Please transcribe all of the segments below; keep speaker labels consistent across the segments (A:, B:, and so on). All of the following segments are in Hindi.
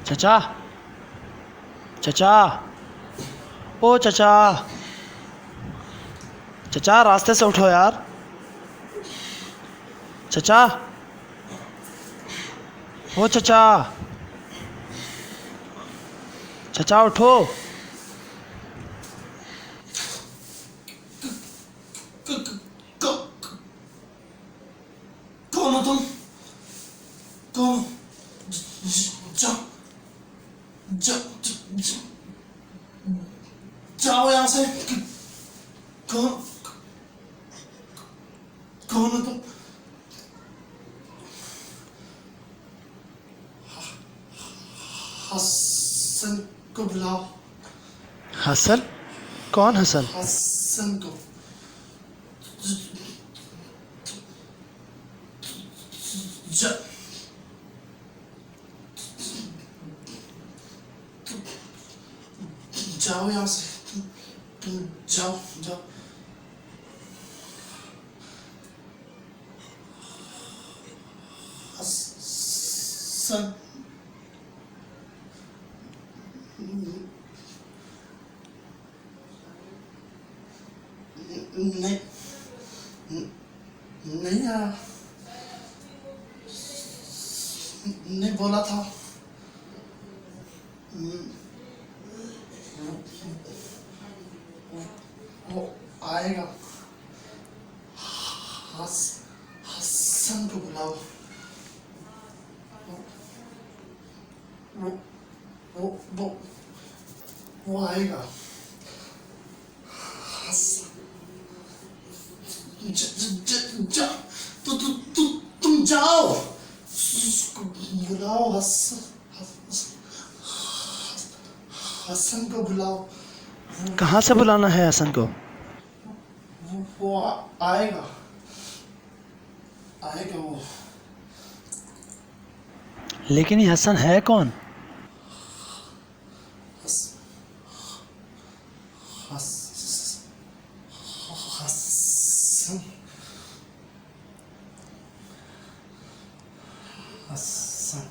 A: चचा, चचा, ओ चचा, चचा रास्ते से उठो यार। चचा, ओ चचा, चचा उठो।
B: कौन हो तुम? कौन? जाओ जाओ यहाँ से। कौन? कौन हो तुम? हसन को बुलाओ।
A: हसन? कौन हसन?
B: हसन को। जा, जाओ यहाँ से। तुम जाओ जाओ। हसन नहीं, नहीं आया। नहीं बोला था। वो आएगा। हसन को बुलाओ। वो वो वो वो आएगा। तुम जाओ। उसको बुलाओ। हसन को बुलाओ।
A: कहाँ से बुलाना है हसन को?
B: वो आएगा। आएगा वो।
A: लेकिन ये हसन है कौन?
B: हस, हस, हसन हसन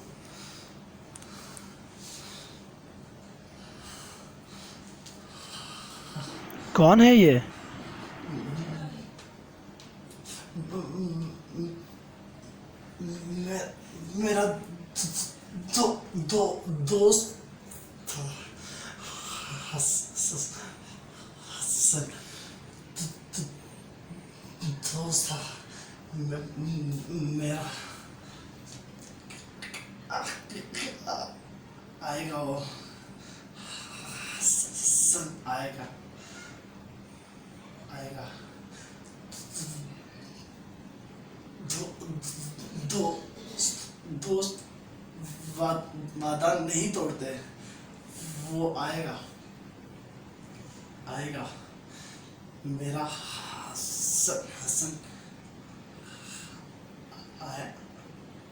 A: कौन है ये?
B: मेरा दोस्त था। हसन दोस्त था मेरा। आएगा वो। हसन आएगा। आएगा। दोस्त वादा नहीं तोड़ते। वो आएगा। आएगा मेरा हसन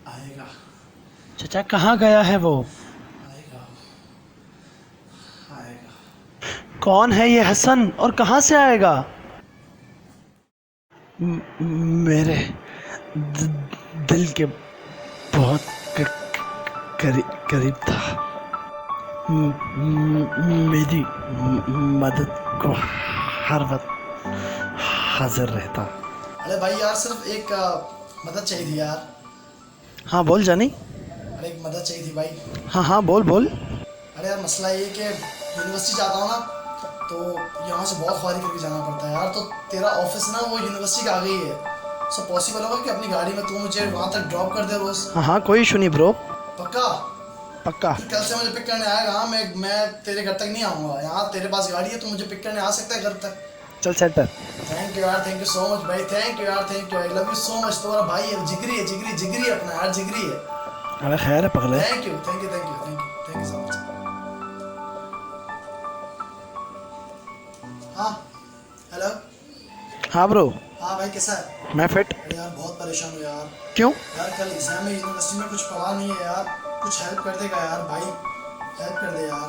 B: आएगा।
A: चचा कहाँ गया है वो?
B: आएगा। आएगा।
A: कौन है ये हसन और कहाँ से आएगा? मेरे दिल के बहुत करीब था। मेरी मदद को हर वक्त हाजिर रहता।
B: अरे भाई यार, सिर्फ एक मदद चाहिए थी यार।
A: हाँ बोल जानी।
B: अरे एक मदद चाहिए थी भाई।
A: हाँ हाँ बोल बोल।
B: अरे यार, मसला ये है कि यूनिवर्सिटी जाता हूँ ना, तो यहाँ से बहुत ख्वारी करके जाना पड़ता है यार। तो तेरा ऑफिस ना वो यूनिवर्सिटी के आगे ही है। सो पॉसिबल होगा कि अपनी गाड़ी में तू मुझे वहाँ तक ड्रॉप कर दे रोज?
A: हाँ हाँ कोई इशू नहीं ब्रो।
B: पक्का?
A: पक्का।
B: फिर कल से मुझे पिक करने आएगा। हाँ, मैं तेरे घर तक नहीं आऊँगा। यहाँ तेरे पास गाड़ी है, तू मुझे पिक करने आ सकता है घर तक।
A: चल सेंटर।
B: थैंक यू यार, थैंक यू सो मच भाई। थैंक यू यार, thank you. I love you so much. तुम्हारा भाई है, जिगरी है, जिगरी जिगरी है अपना यार, जिगरी है।
A: अरे खैर है पगले।
B: Thank you thank you thank you thank you thank you so much. हाँ हेलो।
A: हाँ ब्रो।
B: हाँ भाई, कैसा है?
A: मैं फिट।
B: अरे यार, बहुत परेशान हूँ यार।
A: क्यों?
B: यार कल एग्जाम में यूनिवर्सिटी में कुछ पढ़ा नहीं है यार। कुछ हेल्प कर देगा यार भाई? हेल्प कर दे यार,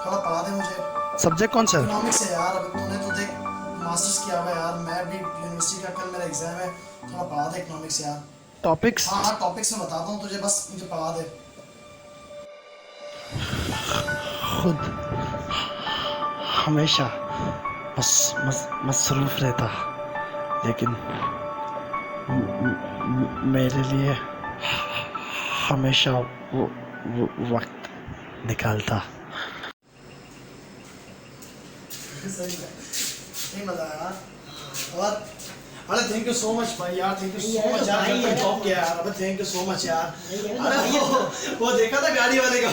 B: थोड़ा पढ़ा दे मुझे।
A: सब्जेक्ट कौन सा है?
B: इकोनॉमिक्स है यार। अभी तूने तो देख मास्टर्स किया हुआ है यार। मैं भी यूनिवर्सिटी का, कल मेरा एग्जाम है। थोड़ा पढ़ा दे इकोनॉमिक्स यार।
A: टॉपिक्स?
B: हाँ हाँ, टॉपिक्स में बताता हूँ तुझे, बस मुझे पढ़ा दे।
A: खुद हमेशा मसरूफ रहता, लेकिन मेरे लिए हमेशा वो वक्त निकालता।
B: सही है, नहीं मजा आया। और अरे थैंक यू सो मच भाई यार, थैंक यू सो मच यार, घर पे ड्रॉप किया यार। अबे थैंक यू सो मच यार। अरे वो देखा था गाड़ी वाले का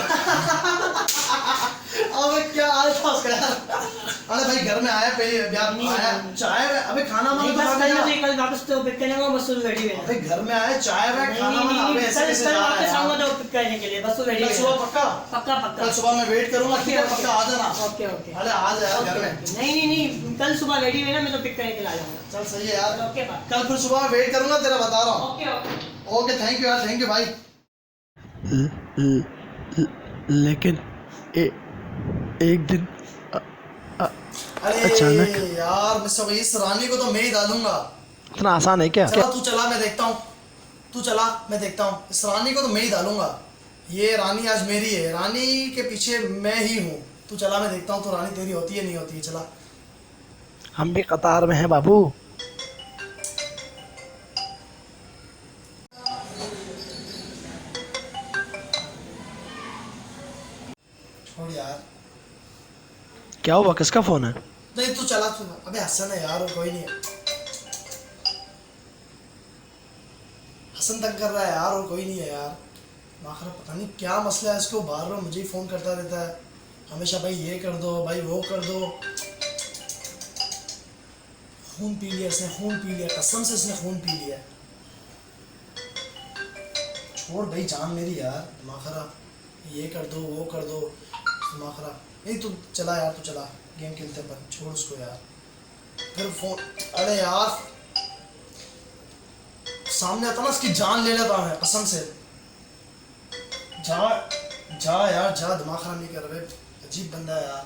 B: अबे क्या हाल था उसका यार। अरे भाई घर में आया पहले आया चाय में, अबे खाना मांगा
C: कल वापस तो पिक करने का बस रेडी है।
B: अबे घर में आया चाय में खाना मांगा, अबे ऐसे कैसे जा रहा है
C: वापस आऊंगा तो पिक करने के लिए बस रेडी है।
B: सुबह पक्का
C: पक्का पक्का
B: कल सुबह मैं वेट करूंगा, ठीक है पक्का आ जाना।
C: Okay okay.
B: अरे आ जा यार घर में।
C: नहीं कल सुबह रेडी है ना, मैं तो पिक करने के लिए आ जाऊंगा।
B: चल सही है यार,
C: ओके बाय।
B: कल फिर सुबह वेट करूंगा तेरा, बता रहा हूँ।
C: Okay okay
B: okay thank you यार, थैंक यू भाई।
A: लेकिन एक दिन
B: अरे
A: अचानक
B: यार मिस हो गई, इस रानी को तो मैं ही डालूंगा।
A: इतना आसान है क्या?
B: चला तू चला, मैं देखता हूँ, तू चला मैं देखता हूँ। इस रानी को तो मैं ही डालूंगा, ये रानी आज मेरी है, रानी के पीछे मैं ही हूँ। तू चला मैं देखता हूँ तो रानी तेरी होती है नहीं होती है। चला
A: हम भी कतार में हैं बाबू।
B: छोड़ यार।
A: क्या हुआ, किसका फोन है?
B: नहीं तू चला तू। अबे हसन है यार, वो कोई नहीं है। हसन तंग कर रहा है यार, और कोई नहीं है यार। आखिर पता नहीं क्या मसला है इसको, बार बार मुझे ही फ़ोन करता रहता है हमेशा, भाई ये कर दो, भाई वो कर दो। खून पी लिया इसने, खून पी लिया, कसम से इसने खून पी लिया। छोड़ भाई जान मेरी यार, दिमाग खराब, ये कर दो वो कर दो, दिमाग खराब। नहीं तू चला यार, तू चला, गेम खेलते हैं, छोड़ उसको यार। फिर फोन, अरे यार सामने आता ना उसकी जान ले लेता मैं कसम से। जा जा यार जा, दिमाग खराब नहीं कर रहे, अजीब बंदा है यार।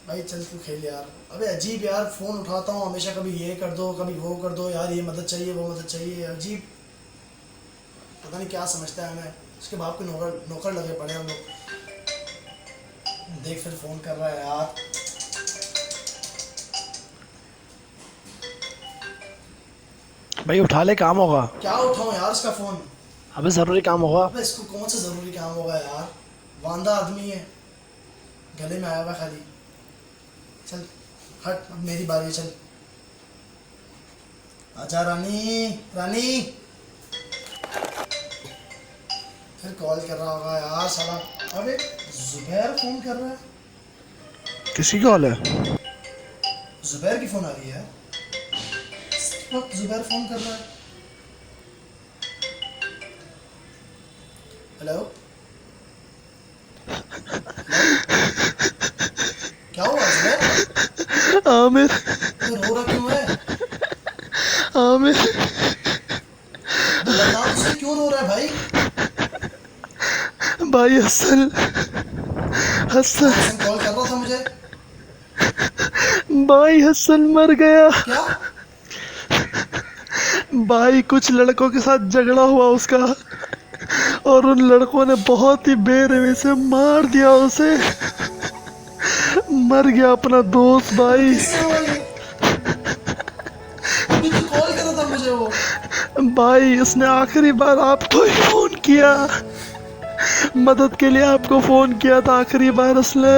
B: भाई चल तू खेल यार। अबे अजीब यार, फ़ोन उठाता हूँ हमेशा, कभी ये कर दो कभी वो कर दो, यार ये मदद चाहिए वो मदद चाहिए, अजीब पता नहीं क्या समझता है हमें। उसके बाप के नौकर लगे पड़े हम लोग। देख फिर फ़ोन कर रहा है यार।
A: भाई उठा ले, काम होगा।
B: क्या उठाऊँ यार इसका फ़ोन?
A: अबे जरूरी काम होगा।
B: अबे इसको कौन सा ज़रूरी काम होगा यार, वांदा आदमी है, गले में आया हुआ खाली। चल हट, अब मेरी बारी है, चल आजा रानी रानी। फिर कॉल कर रहा होगा यार साला। अबे जुबैर फ़ोन कर रहा है।
A: किसी कॉल है?
B: जुबैर की फ़ोन आ रही है, इस वक्त जुबैर फ़ोन कर रहा है। हेलो क्या हुआ जुबैर?
A: आमिर,
B: तो रो रहा क्यों है?
A: आमिर
B: बता तुझसे क्यों रो रहा है भाई?
A: भाई हसन हसन
B: हसन कॉल कर रहा था मुझे।
A: भाई हसन मर गया।
B: क्या?
A: भाई कुछ लड़कों के साथ झगड़ा हुआ उसका, और उन लड़कों ने बहुत ही बेरहमी से मार दिया उसे। मर गया अपना दोस्त भाई।
B: किससे हुआ ये? अभी तो कॉल कर रहा था मुझे वो।
A: भाई उसने आखिरी बार आपको ही फोन किया, मदद के लिए आपको फोन किया था आखिरी बार उसने।